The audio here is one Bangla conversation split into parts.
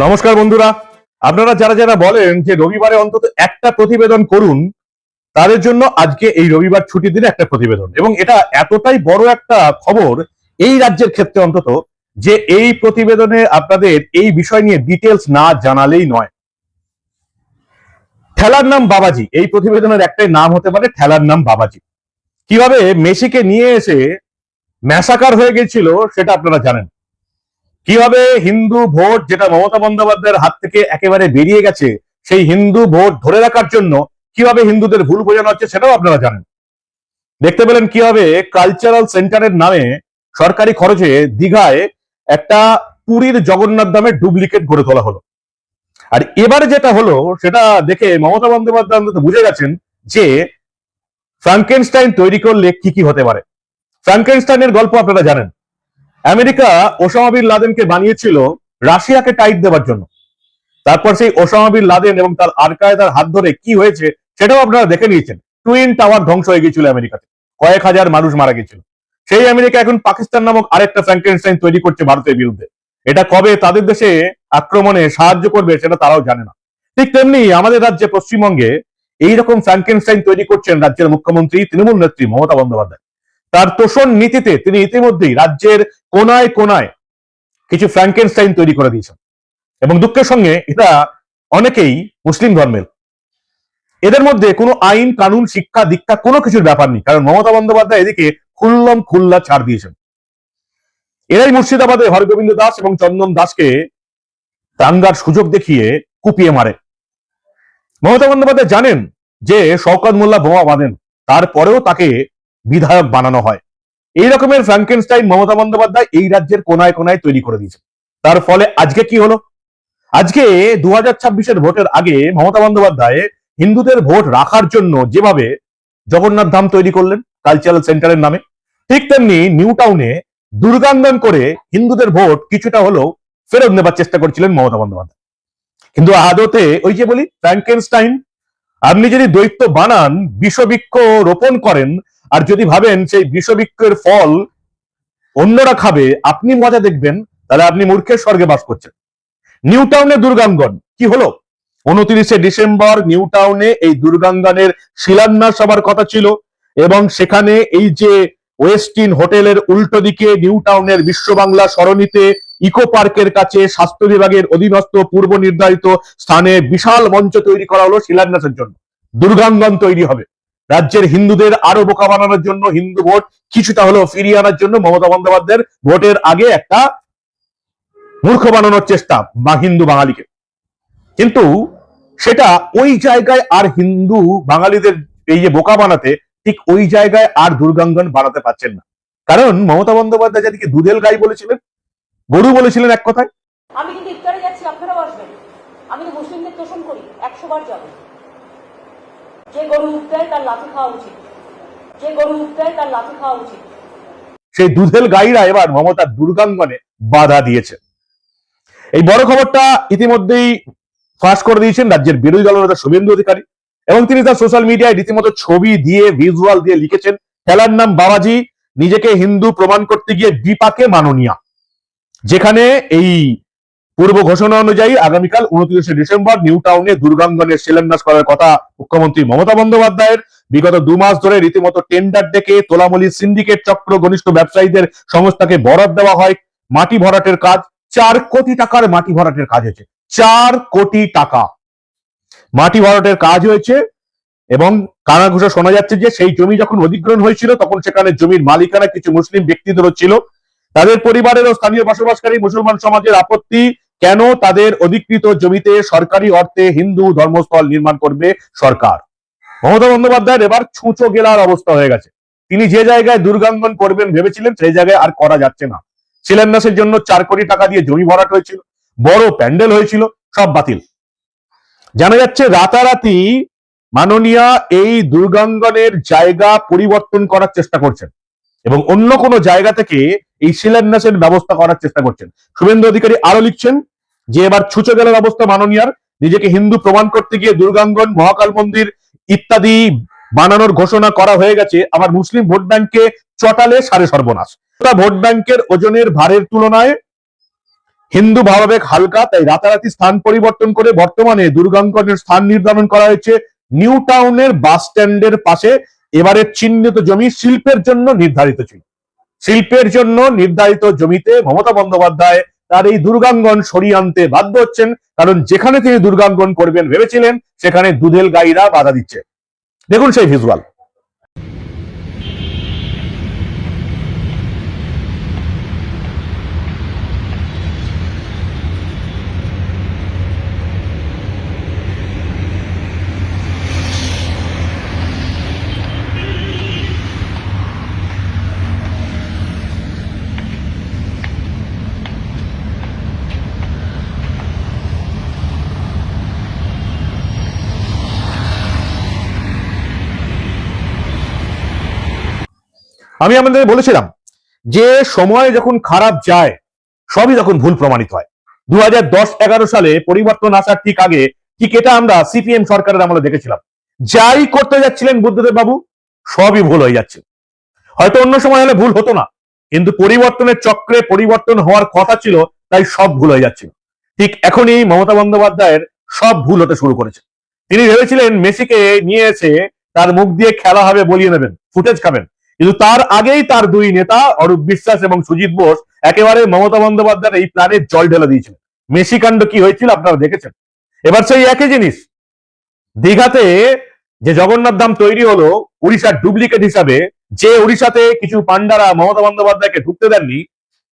নমস্কার বন্ধুরা, আপনারা যারা যারা বলেন যে রবিবারে অন্তত একটা প্রতিবেদন করুন, তাদের জন্য আজকে এই রবিবার ছুটির দিনে একটা প্রতিবেদন। এবং এটা এতটাই বড় একটা খবর এই রাজ্যের ক্ষেত্রে অন্তত, যে এই প্রতিবেদনে আপনাদের এই বিষয় নিয়ে ডিটেলস না জানালেই নয়। ঠেলার নাম বাবাজি, এই প্রতিবেদনের একটাই নাম হতে পারে ঠেলার নাম বাবাজি। কিভাবে মেসিকে নিয়ে এসে ম্যাসাকার হয়ে গেছিল সেটা আপনারা জানেন। কিভাবে হিন্দু ভোট, যেটা মমতা বন্দ্যোপাধ্যায়ের হাত থেকে একেবারে বেরিয়ে গেছে, সেই হিন্দু ভোট ধরে রাখার জন্য কিভাবে হিন্দুদের ভুল বোঝানো হচ্ছে সেটাও আপনারা জানেন। দেখতে পেলেন কিভাবে কালচারাল সেন্টারের নামে সরকারি খরচে দীঘায় একটা পুরীর জগন্নাথ ধামের ডুপ্লিকেট গড়ে তোলা হলো। আর এবারে যেটা হলো সেটা দেখে মমতা বন্দ্যোপাধ্যায় অন্তত বুঝে গেছেন যে ফ্রাঙ্কেনস্টাইন তৈরি করলে কি কি হতে পারে। ফ্রাঙ্কেনস্টাইনের গল্প আপনারা জানেন। আমেরিকা ওসামা বিন লাদেনকে বানিয়েছিল রাশিয়াকে টাইট দেওয়ার জন্য। তারপর সেই ওসামা বিন লাদেন এবং তার আল কায়েদার হাত ধরে কি হয়েছে সেটাও আপনারা দেখে নিয়েছেন। টুইন টাওয়ার ধ্বংস হয়ে গিয়েছিল আমেরিকাতে, কয়েক হাজার মানুষ মারা গেছিল। সেই আমেরিকা এখন পাকিস্তান নামক আরেকটা ফ্র্যাঙ্কেনস্টাইন তৈরি করছে ভারতের বিরুদ্ধে। এটা কবে তাদের দেশে আক্রমণে সাহায্য করবে সেটা তারাও জানে না। ঠিক তেমনি আমাদের রাজ্যে পশ্চিমবঙ্গে এইরকম ফ্র্যাঙ্কেনস্টাইন তৈরি করছেন রাজ্যের মুখ্যমন্ত্রী তৃণমূল নেত্রী মমতা বন্দ্যোপাধ্যায়। তার তোষণ নীতিতে তিনি ইতিমধ্যেই রাজ্যের কোনায় কোনায় কিছু ফ্র্যাঙ্কেনস্টাইন তৈরি করে দিয়েছেন। এবং দুঃখের সঙ্গে এটা অনেকেই মুসলিম ধর্মের। এদের মধ্যে কোনো আইন কানুন শিক্ষা দীক্ষা কোনো কিছুর ব্যাপার নেই, কারণ মমতা বন্দ্যোপাধ্যায় এদিকে খুল্লম খুল্লা ছাড় দিয়েছেন। এরাই মুর্শিদাবাদে হরগোবিন্দ দাস এবং চন্দন দাসকে দাঙ্গার সুযোগ দেখিয়ে কুপিয়ে মারে। মমতা বন্দ্যোপাধ্যায় জানেন যে শওকত মোল্লা বোমা বাঁধেন, তারপরেও তাকে বিধায়ক বানানো হয়। এই রকমের ফ্র্যাঙ্কেনস্টাইন মমতা বন্দ্যোপাধ্যায় এই রাজ্যের কোনায় কোনায় তৈরি করে দিয়েছে। তার ফলে আজকে কি হলো? আজকে 2026-এর ভোটের আগে মমতা বন্দ্যোপাধ্যায় হিন্দুদের ভোট রাখার জন্য যেভাবে জগন্নাথ ধাম তৈরি করলেন কালচারাল সেন্টারের নামে, ঠিক তেমনি নিউ টাউনে দুর্গাঙ্গন করে হিন্দুদের ভোট কিছুটা হলেও ফেরত নেবার চেষ্টা করছিলেন মমতা বন্দ্যোপাধ্যায়। কিন্তু আদতে ওই যে বলি ফ্র্যাঙ্কেনস্টাইন, আপনি যদি দৈত্য বানান, বিষবৃক্ষ রোপণ করেন, আর যদি ভাবেন সেই বিষবৃক্ষের ফল অন্যরা খাবে, আপনি মজা দেখবেন, তাহলে আপনি মূর্খের স্বর্গে বাস করছেন। নিউ টাউনে দুর্গাঙ্গন কি হলো? 29শে ডিসেম্বর নিউ টাউনে এই দুর্গাঙ্গনের শিলান্যাস হবার কথা ছিল, এবং সেখানে এই যে ওয়েস্টিন হোটেলের উল্টো দিকে নিউ টাউনের বিশ্ব বাংলা সরণিতে ইকো পার্কের কাছে স্বাস্থ্য বিভাগের অধীনস্থ পূর্ব নির্ধারিত স্থানে বিশাল মঞ্চ তৈরি করা হলো শিলান্যাসের জন্য। দুর্গাঙ্গন তৈরি হবে রাজ্যের হিন্দুদের আরো বোকা বানানোর জন্য, হিন্দু ভোট কিছুটা হলেও ফিরিয়ে আনার জন্য মমতা বন্দ্যোপাধ্যায়ের ভোটের আগে একটা মূর্খ বানানোর চেষ্টা বা হিন্দু বাঙালিকে। কিন্তু সেটা ওই জায়গায় আর হিন্দু বাঙালিদের এই যে বোকা বানাতে, ঠিক ওই জায়গায় আর দুর্গাঙ্গন বানাতে পারছেন না। কারণ মমতা বন্দ্যোপাধ্যায় যাদেরকে দুধেল গাই বলেছিলেন, গরু বলেছিলেন এক কথায়। আমি কিন্তু ইফতারে যাচ্ছি, আপনারাও আসবেন। আমি তো মুসলিমদের তোষণ করি, 100 বার যাব। যে গরু উঠতেয় তার লাথি খাওয়া উচিত, যে গরু উঠতেয় তার লাথি খাওয়া উচিত। সেই দুধেল গাইরা এবার মমতার দুর্গাঙ্গনে বাধা দিয়েছে। এই বড় খবরটা ইতিমধ্যেই ফাঁস করে দিয়েছেন রাজ্যের বিরোধী দলনেতা শুভেন্দু অধিকারী, এবং তিনি তার সোশ্যাল মিডিয়ায় রীতিমতো ছবি দিয়ে ভিজুয়াল দিয়ে লিখেছেন, খেলার নাম বাবাজি, নিজেকে হিন্দু প্রমাণ করতে গিয়ে বিপাকে মাননীয়া। যেখানে এই পূর্ব ঘোষণা অনুযায়ী আগামীকাল 29শে ডিসেম্বর নিউ টাউনে দুর্গাঙ্গনের শিলান্যাস করার কথা মুখ্যমন্ত্রী মমতা বন্দ্যোপাধ্যায়ের। বিগত 2 মাস ধরে রীতিমতো টেন্ডার ডেকে তোলামুলি সিন্ডিকেট চক্র ঘনিষ্ঠ ব্যবসায়ীদের সংস্থাকে বরাদ দেওয়া হয় মাটি ভরাটের কাজ। 4 কোটি টাকার মাটি ভরাটের কাজ হয়েছে। 4 কোটি টাকা মাটি ভরাটের কাজ হয়েছে। এবং কানাঘুষা শোনা যাচ্ছে যে সেই জমি যখন অধিগ্রহণ হয়েছিল তখন সেখানে জমির মালিকানা কিছু মুসলিম ব্যক্তিদেরও ছিল। তাদের পরিবারের ও স্থানীয় বসবাসকারী মুসলমান সমাজের আপত্তি, কেন তাদের অধিকৃত জমিতে সরকারি অর্থে হিন্দু ধর্মস্থল নির্মাণ করবে সরকার। মমতা বন্দ্যোপাধ্যায়ের এবার ছুঁচো গেলার অবস্থা হয়ে গেছে। তিনি যে জায়গায় দুর্গাঙ্গন করবেন ভেবেছিলেন সেই জায়গায় আর করা যাচ্ছে না। শিলান্যাসের জন্য 4 কোটি টাকা দিয়ে জমি ভরাট হয়েছিল, বড় প্যান্ডেল হয়েছিল, সব বাতিল। জানা যাচ্ছে রাতারাতি মাননীয়া এই দুর্গাঙ্গনের জায়গা পরিবর্তন করার চেষ্টা করছেন এবং অন্য কোনো জায়গা থেকে এই শিলান্যাসের ব্যবস্থা করার চেষ্টা করছেন। শুভেন্দু অধিকারী আরো লিখছেন যে এবার ছুঁচো গেলার অবস্থা মাননীয়ার, নিজেকে হিন্দু প্রমাণ করতে গিয়ে দুর্গাঙ্গন, মহাকাল মন্দির ইত্যাদি বানানোর ঘোষণা করা হয়ে গেছে। আবার মুসলিম ভোট ব্যাংকে চটালে সারে সর্বনাশ। ভোট ব্যাংকের ওজনের ভারের তুলনায় হিন্দু ভাবাবেগ হালকা, তাই রাতারাতি স্থান পরিবর্তন করে বর্তমানে দুর্গাঙ্গনের স্থান নির্ধারণ করা হয়েছে নিউ টাউনের বাস স্ট্যান্ডের পাশে। এবারের চিহ্নিত জমি শিল্পের জন্য নির্ধারিত ছিল। শিল্পের জন্য নির্ধারিত জমিতে মমতা বন্দ্যোপাধ্যায় তার এই দুর্গাঙ্গন সরিয়ে আনতে বাধ্য হচ্ছেন, কারণ যেখানে তিনি দুর্গাঙ্গন করবেন ভেবেছিলেন সেখানে দুধেল গাইরা বাধা দিচ্ছে। দেখুন সেই ভিজুয়াল। আমি আমাদের বলেছিলাম যে সময় যখন খারাপ যায় সবই যখন ভুল প্রমাণিত হয়। 2010-11 সালে পরিবর্তন আসার ঠিক আগে ঠিক এটা আমরা সিপিএম সরকারের আমলে দেখেছিলাম। যাই করতে যাচ্ছিলেন বুদ্ধদেব বাবু সবই ভুল হয়ে যাচ্ছে। হয়তো অন্য সময় হলে ভুল হতো না, কিন্তু পরিবর্তনের চক্রে পরিবর্তন হওয়ার কথা ছিল, তাই সব ভুল হয়ে যাচ্ছিল। ঠিক এখনই মমতা বন্দ্যোপাধ্যায়ের সব ভুল হতে শুরু করেছে। তিনি ভেবেছিলেন মেসিকে নিয়ে এসে তার মুখ দিয়ে খেলা হবে, বলিয়ে নেবেন, ফুটেজ খাবেন, কিন্তু তার আগেই তার দুই নেতা অরূপ বিশ্বাস এবং সুজিত বোস একেবারে মমতা বন্দ্যোপাধ্যায়ের এই প্ল্যানে জল ঢেলে দিয়েছিলেন। মেসি কাণ্ড কি হয়েছিল আপনারা দেখেছেন। এবার সেই একই জিনিস দীঘাতে যে জগন্নাথ ধাম তৈরি হলো উড়িষ্যার ডুপ্লিকেট হিসাবে, যে উড়িষ্যাতে কিছু পান্ডারা মমতা বন্দ্যোপাধ্যায়কে ঢুকতে দেননি,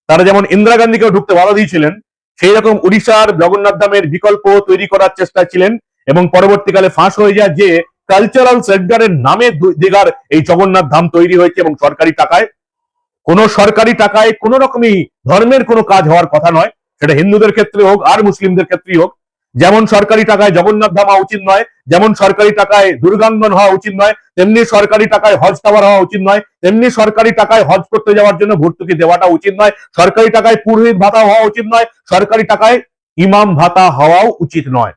তারা যেমন ইন্দিরা গান্ধীকেও ঢুকতে বাধা দিয়েছিলেন, সেই রকম উড়িষ্যার জগন্নাথ ধামের বিকল্প তৈরি করার চেষ্টা ছিলেন এবং পরবর্তীকালে ফাঁস হয়ে যায় যে কালচারাল সেন্টারের নামে দীঘার এই জগন্নাথ ধাম তৈরি হয়েছে এবং সরকারি টাকায়। কোন সরকারি টাকায় কোন রকমই ধর্মের কোনো কাজ হওয়ার কথা নয়, সেটা হিন্দুদের ক্ষেত্রে হোক আর মুসলিমদের ক্ষেত্রেই হোক। যেমন সরকারি টাকায় জগন্নাথ ধাম হওয়া উচিত নয়, যেমন সরকারি টাকায় দুর্গাঙ্গন হওয়া উচিত নয়, তেমনি সরকারি টাকায় হজ টাওয়ার হওয়া উচিত নয়, তেমনি সরকারি টাকায় হজ করতে যাওয়ার জন্য ভর্তুকি দেওয়াটা উচিত নয়, সরকারি টাকায় পুরোহিত ভাতা হওয়া উচিত নয়, সরকারি টাকায় ইমাম ভাতা হওয়াও উচিত নয়।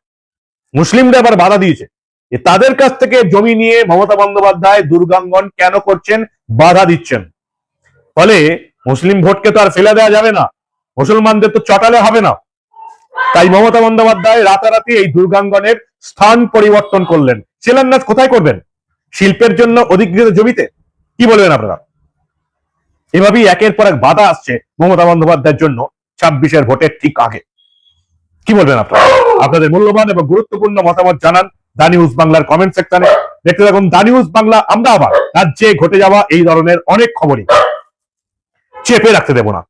মুসলিমরা আবার বাধা দিয়েছে যে তাদের কাছ থেকে জমি নিয়ে মমতা বন্দ্যোপাধ্যায় দুর্গাঙ্গন কেন করছেন, বাধা দিচ্ছেন। ফলে মুসলিম ভোটকে তো আর ফেলে দেওয়া যাবে না, মুসলমানদের তো চটালে হবে না। তাই মমতা বন্দ্যোপাধ্যায় রাতারাতি এই দুর্গাঙ্গনের স্থান পরিবর্তন করলেন। শিলান্যাস কোথায় করবেন? শিল্পের জন্য অধিকৃত জমিতে। কি বলবেন আপনারা? এভাবেই একের পর এক বাধা আসছে মমতা বন্দ্যোপাধ্যায়ের জন্য 26-এর ভোটের ঠিক আগে। কি বলবেন আপনারা? আপনাদের মূল্যবান এবং গুরুত্বপূর্ণ মতামত জানান দা নিউজ বাংলার কমেন্ট সেকশনে। দেখতে থাকুন দা নিউজ বাংলা। আমরা আবার রাজ্যে ঘটে যাওয়া এই ধরনের অনেক খবরই চেপে রাখতে দেব না।